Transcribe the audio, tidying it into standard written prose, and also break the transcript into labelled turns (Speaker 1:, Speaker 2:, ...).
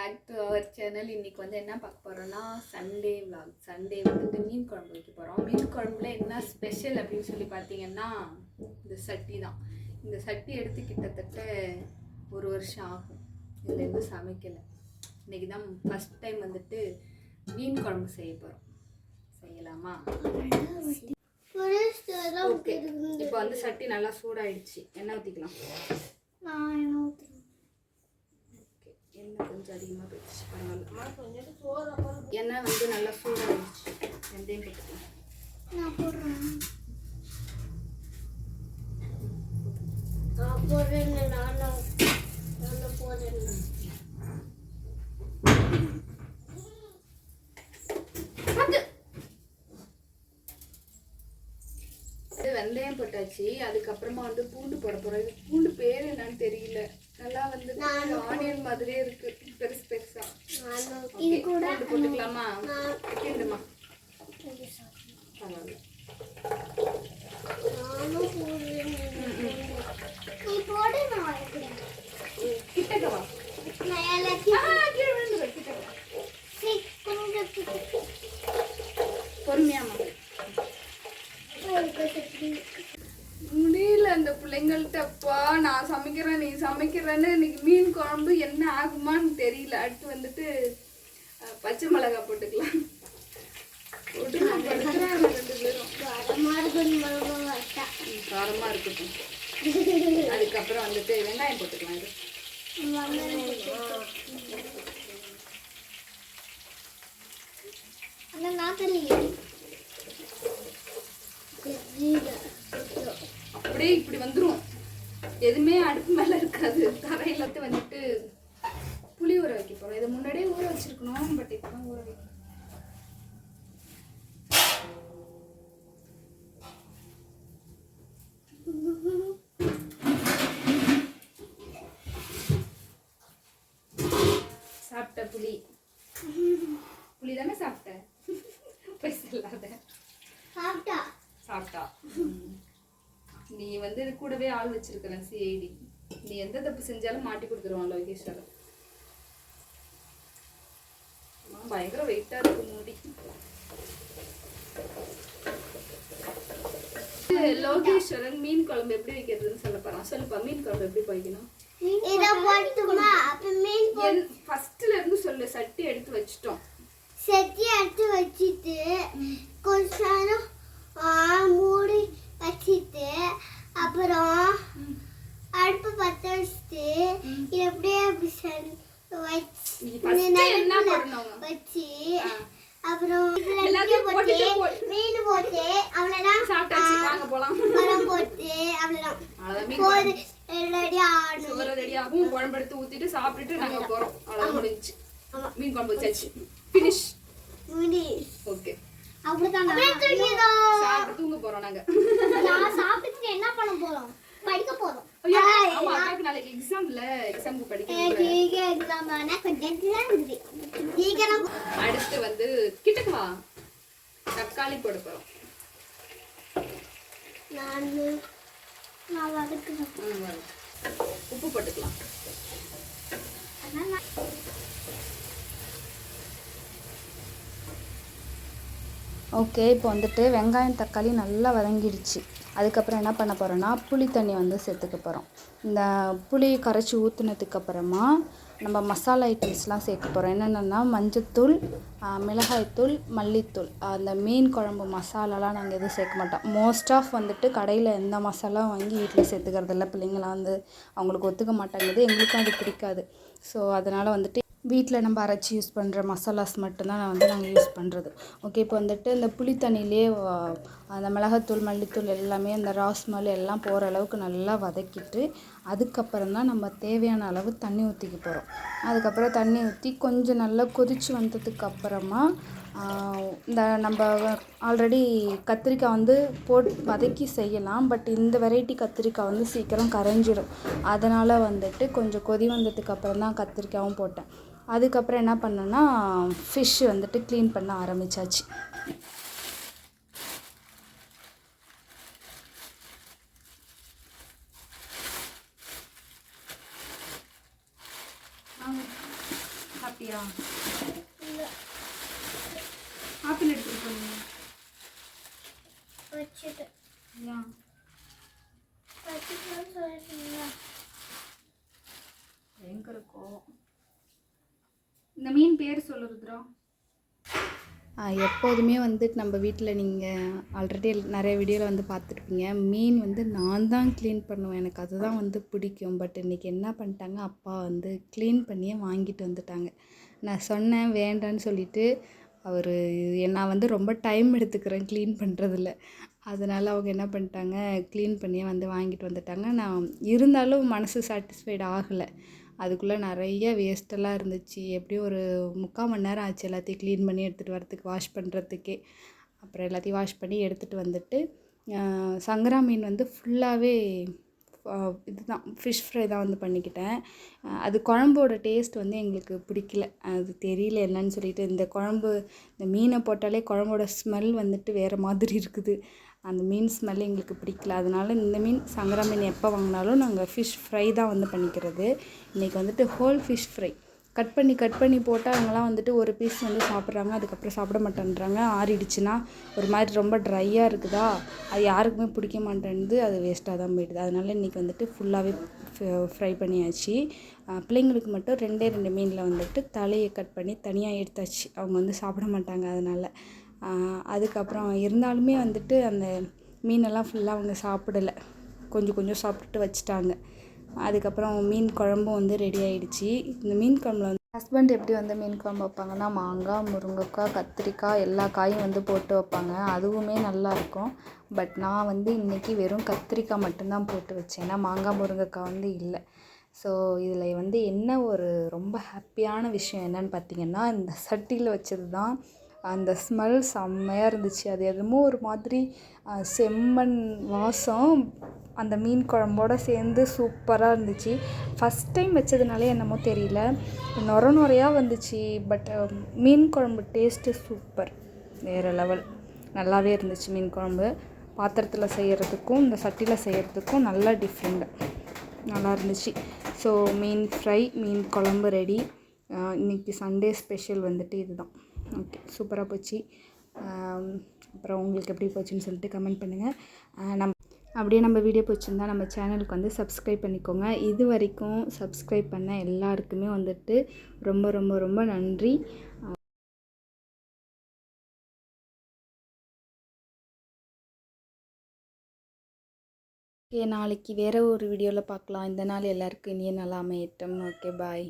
Speaker 1: Back to our channel. இன்றைக்கி வந்து என்ன பார்க்க போகிறோன்னா சண்டே vlog. சண்டே வந்துட்டு மீன் குழம்பு வைக்க போகிறோம். மீன் குழம்புல என்ன ஸ்பெஷல் அப்படின்னு சொல்லி பார்த்தீங்கன்னா இந்த சட்டி தான். இந்த சட்டி எடுத்து கிட்டத்தட்ட 1 வருஷம் ஆகும். இதில் எதுவும் சமைக்கலை. இன்றைக்கி தான் ஃபஸ்ட் டைம் வந்துட்டு மீன் குழம்பு செய்ய போகிறோம். செய்யலாமா? ஓகே, இப்போ வந்து சட்டி நல்லா சூடாயிடுச்சு. எண்ணெய் ஊற்றிக்கலாம். எண்ணெய் கொஞ்சம் அதிகமாக போயிடுச்சு, பரவாயில்ல. எண்ணெய் வந்து நல்லா சூடாகிடுச்சு. வெந்தயம் போட்டுக்கலாம். வெந்தயம் போட்டாச்சு. அதுக்கப்புறமா வந்து பூண்டு போட போகிறோம். இது பூண்டு பேர் என்னன்னு தெரியல. நல்லா வந்து ஆனியன் மாதிரியே இருக்கு, பெருசு பெருசா. இது கூட போட்டுக்கலாமா? கேளுமா, பரவாயில்ல. கிட்டக்கவா பொறுமையாமா. முடியல அந்த பிள்ளைங்கள்ட்டப்பா. நான் சமைக்கிறேன் நீ சமைக்கிறேன்னு. இன்னைக்கு மீன் குழம்பு என்ன ஆகுமான்னு தெரியல. அடுத்து வந்துட்டு பச்சை மிளகாய் போட்டுக்கலாம். போட்டு நான் படுக்கிறேன். 2 பேரும் காரமாக இருக்கட்டும். அதுக்கப்புறம் வந்துட்டு வெங்காயம் போட்டுக்கலாம். இது அப்படியே இப்படி வந்துடும். எதுவுமே அடுப்பு மேலே இருக்காது. தரையில வந்துட்டு புளி ஊற வைக்க போகிறோம். இதை முன்னாடியே ஊற வச்சிருக்கணும், பட் இப்போ தான் ஊற வைக்கணும். சாப்பிட்ட புளி புளி தானே சாப்பிட்டேன். பேசலாத சாப்பிட்டா. நீ வந்து கூடவே ஆள் வச்சிருக்கிறேன் சிஐடி. நீ எந்த தப்பு செஞ்சாலும் மாட்டி கொடுத்துருவான் லோகேஸ்வர. பயங்கர வெயிட்டா இருக்கு மூடி. லோகேஸ்வரன் மீன் குழம்பு எப்படி வைக்கிறதுன்னு சொல்ல போறான். சொல்லுப்பா, மீன் குழம்பு எப்படி வைக்கணும்? ஃபர்ஸ்ட்ல இருந்து சொல்லு. சட்டி எடுத்து வச்சிட்டோம்.
Speaker 2: சட்டி எடுத்து வச்சிட்டு கொஞ்ச நேரம் மூடி வச்சிட்டு அப்புறம் அடுப்பு பற்ற வச்சுட்டு இது அப்படியே வச்சு அப்புறம் மீன் போட்டு அவ்வளோதான். பழம் போட்டு அவ்வளோதான்.
Speaker 1: ரெடியாகும். குழம்பு எடுத்து ஊத்திட்டு சாப்பிட்டுட்டு நாங்க போறோம். அவ்வளவு முடிஞ்சு. மீன் குழம்பு வச்சாச்சு. ஃபினிஷ். ஓகே,
Speaker 2: அப்படிதான்
Speaker 1: சாப்பிட்டு தூங்க போறோம். நாங்க
Speaker 2: சாப்பிட்டு என்ன பண்ண போறோம்? படிக்க போறோம்.
Speaker 1: ஆமா, அக்காக்கு நாளைக்கு எக்ஸாம்ல. எக்ஸாம்க்கு படிக்கணும். அடுத்து வந்து கிட்டக்கு வா. தக்காளி போட போறோம். உப்பு போட்டுக்கலாம். ஓகே, இப்போ வந்துட்டு வெங்காயம் தக்காளி நல்லா வதங்கிடுச்சு. அதுக்கப்புறம் என்ன பண்ண போகிறோன்னா புளி தண்ணி வந்து சேர்த்துக்க போகிறோம். இந்த புளி கரைச்சி ஊற்றுனதுக்கப்புறமா நம்ம மசாலா ஐட்டம்ஸ்லாம் சேர்க்க போகிறோம். என்னென்னா மஞ்சத்தூள், மிளகாய்த்தூள், மல்லித்தூள். அந்த மீன் குழம்பு மசாலாலாம் நாங்கள் எதுவும் சேர்க்க மாட்டோம். மோஸ்ட் ஆஃப் வந்துட்டு கடையில் எந்த மசாலா வாங்கி வீட்டில் சேர்த்துக்கிறதில்ல. பிள்ளைங்களாம் வந்து அவங்களுக்கு ஒத்துக்க மாட்டேங்குது. எங்களுக்கும் அது பிடிக்காது. ஸோ அதனால் வந்துட்டு வீட்டில் நம்ம அரைச்சி யூஸ் பண்ணுற மசாலாஸ் மட்டும்தான் நாங்கள் யூஸ் பண்ணுறது. ஓகே, இப்போ வந்துட்டு இந்த புளி தண்ணியிலே அந்த மிளகாத்தூள், மல்லித்தூள் எல்லாமே அந்த ராஸ்மல் எல்லாம் போகிற அளவுக்கு நல்லா வதக்கிட்டு அதுக்கப்புறம் தான் நம்ம தேவையான அளவு தண்ணி ஊற்றிக்க போகிறோம். அதுக்கப்புறம் தண்ணி ஊற்றி கொஞ்சம் நல்லா கொதித்து வந்ததுக்கப்புறமா இந்த நம்ம ஆல்ரெடி கத்திரிக்காய் வந்து போட்டு வதக்கி செய்யலாம். பட் இந்த வெரைட்டி கத்திரிக்காய் வந்து சீக்கிரம் கரைஞ்சிடும். அதனால் வந்துட்டு கொஞ்சம் கொதி வந்ததுக்கப்புறம் தான் கத்திரிக்காயும் போட்டேன். அதுக்கப்புறம் என்ன பண்ணேன்னா ஃபிஷ் வந்துட்டு க்ளீன் பண்ண ஆரம்பித்தாச்சு. ஹாப்பி சாப்பிட்டியா?
Speaker 2: இல்லை
Speaker 1: ஆப்பிள் எடுத்துட்டு போனீங்க
Speaker 2: வச்சுட்டு
Speaker 1: ஏன்?
Speaker 2: வச்சுக்கலாம்னு சொல்லிட்டீங்களா?
Speaker 1: பயங்கர கோவம். இந்த மீன் பேர் சொல்லு ருத்ரா. எப்போதுமே வந்துட்டு நம்ம வீட்டில் நீங்கள் ஆல்ரெடி நிறைய வீடியோவில் வந்து பார்த்துருப்பீங்க. மீன் வந்து நான் தான் க்ளீன் பண்ணுவேன். எனக்கு அதுதான் வந்து பிடிக்கும். பட் இன்றைக்கி என்ன பண்ணிட்டாங்க, அப்பா வந்து க்ளீன் பண்ணியே வாங்கிட்டு வந்துட்டாங்க. நான் சொன்னேன் வேண்டான்னு சொல்லிவிட்டு அவர் நான் வந்து ரொம்ப டைம் எடுத்துக்கிறேன் க்ளீன் பண்ணுறதில்ல. அதனால் அவங்க என்ன பண்ணிட்டாங்க, க்ளீன் பண்ணியே வந்து வாங்கிட்டு வந்துட்டாங்க. நான் இருந்தாலும் மனசு சாட்டிஸ்ஃபைடு ஆகலை. அதுக்குள்ளே நிறைய வேஸ்ட்டெல்லாம் இருந்துச்சு. எப்படியும் ஒரு 3/4 மணி நேரம் ஆச்சு எல்லாத்தையும் க்ளீன் பண்ணி எடுத்துகிட்டு வரத்துக்கு, வாஷ் பண்ணுறதுக்கே. அப்புறம் எல்லாத்தையும் வாஷ் பண்ணி எடுத்துகிட்டு வந்துட்டு சங்கரா மீன் வந்து ஃபுல்லாகவே இதுதான் ஃபிஷ் ஃப்ரை தான் வந்து பண்ணிக்கிட்டேன். அது குழம்போட டேஸ்ட் வந்து எங்களுக்கு பிடிக்கல. அது தெரியல என்னன்னு சொல்லிட்டு. இந்த மீனை போட்டாலே குழம்போட ஸ்மெல் வந்துட்டு வேறு மாதிரி இருக்குது. அந்த மீன் ஸ்மெல் எங்களுக்கு பிடிக்கல. அதனால இந்த மீன் சங்கரா மீன் எப்போ வாங்கினாலும் நாங்கள் ஃபிஷ் ஃப்ரை தான் வந்து பண்ணிக்கிறது. இன்றைக்கி வந்துட்டு ஹோல் ஃபிஷ் ஃப்ரை கட் பண்ணி போட்டால் அவங்களாம் வந்துட்டு ஒரு பீஸ் வந்து சாப்பிட்றாங்க. அதுக்கப்புறம் சாப்பிட மாட்டேன்றாங்க. ஆறிடுச்சுன்னா ஒரு மாதிரி ரொம்ப ட்ரையாக இருக்குதா, அது யாருக்குமே பிடிக்க மாட்டேன்து. அது வேஸ்ட்டாக தான் போயிடுது. அதனால இன்றைக்கி வந்துட்டு ஃபுல்லாகவே ஃப்ரை பண்ணியாச்சு. பிள்ளைங்களுக்கு மட்டும் 2 மீனில் வந்துட்டு தலையை கட் பண்ணி தனியாக எடுத்தாச்சு. அவங்க வந்து சாப்பிட மாட்டாங்க அதனால். அதுக்கப்புறம் இருந்தாலுமே வந்துட்டு அந்த மீனெல்லாம் ஃபுல்லாக அவங்க சாப்பிடலை. கொஞ்சம் சாப்பிட்டுட்டு வச்சுட்டாங்க. அதுக்கப்புறம் மீன் குழம்பும் வந்து ரெடி ஆகிடுச்சி. இந்த மீன் குழம்புல வந்து ஹஸ்பண்ட் எப்படி வந்து மீன் குழம்பு வைப்பாங்கன்னா, மாங்காய், முருங்கைக்காய், கத்திரிக்காய் எல்லா காயும் வந்து போட்டு வைப்பாங்க. அதுவுமே நல்லாயிருக்கும். பட் நான் வந்து இன்றைக்கி வெறும் கத்திரிக்காய் மட்டும்தான் போட்டு வச்சேன். ஏன்னா மாங்காய், முருங்கைக்காய் வந்து இல்லை. ஸோ இதில் வந்து என்ன ஒரு ரொம்ப ஹாப்பியான விஷயம் என்னன்னு பார்த்திங்கன்னா, இந்த சட்டியில் வச்சது தான் அந்த ஸ்மெல் செம்மையாக இருந்துச்சு. அது என்னமோ ஒரு மாதிரி செம்மண் வாசம் அந்த மீன் குழம்போடு சேர்ந்து சூப்பராக இருந்துச்சு. ஃபஸ்ட் டைம் வச்சதுனாலே என்னமோ தெரியல, நுரையாக வந்துச்சு. பட் மீன் குழம்பு டேஸ்ட்டு சூப்பர், வேறு லெவல். நல்லாவே இருந்துச்சு மீன் குழம்பு. பாத்திரத்தில் செய்கிறதுக்கும் இந்த சட்டியில் செய்கிறதுக்கும் நல்லா டிஃப்ரெண்ட், நல்லா இருந்துச்சு. ஸோ மீன் ஃப்ரை, மீன் குழம்பு ரெடி. இன்றைக்கி சண்டே ஸ்பெஷல் வந்துட்டு இதுதான். ஓகே, சூப்பராக போச்சு. அப்புறம் உங்களுக்கு எப்படி போச்சுன்னு சொல்லிட்டு கமெண்ட் பண்ணுங்கள். அப்படியே நம்ம வீடியோ பிடிச்சிருந்தா நம்ம சேனலுக்கு வந்து சப்ஸ்கிரைப் பண்ணிக்கோங்க. இது வரைக்கும் சப்ஸ்கிரைப் பண்ண எல்லாருக்குமே வந்துட்டு ரொம்ப ரொம்ப ரொம்ப நன்றி. ஓகே, நாளைக்கு வேறு ஒரு வீடியோவில் பார்க்கலாம். இந்த நாள் எல்லாருக்கும் இனிய நாளாக அமையட்டும். ஓகே, பாய்.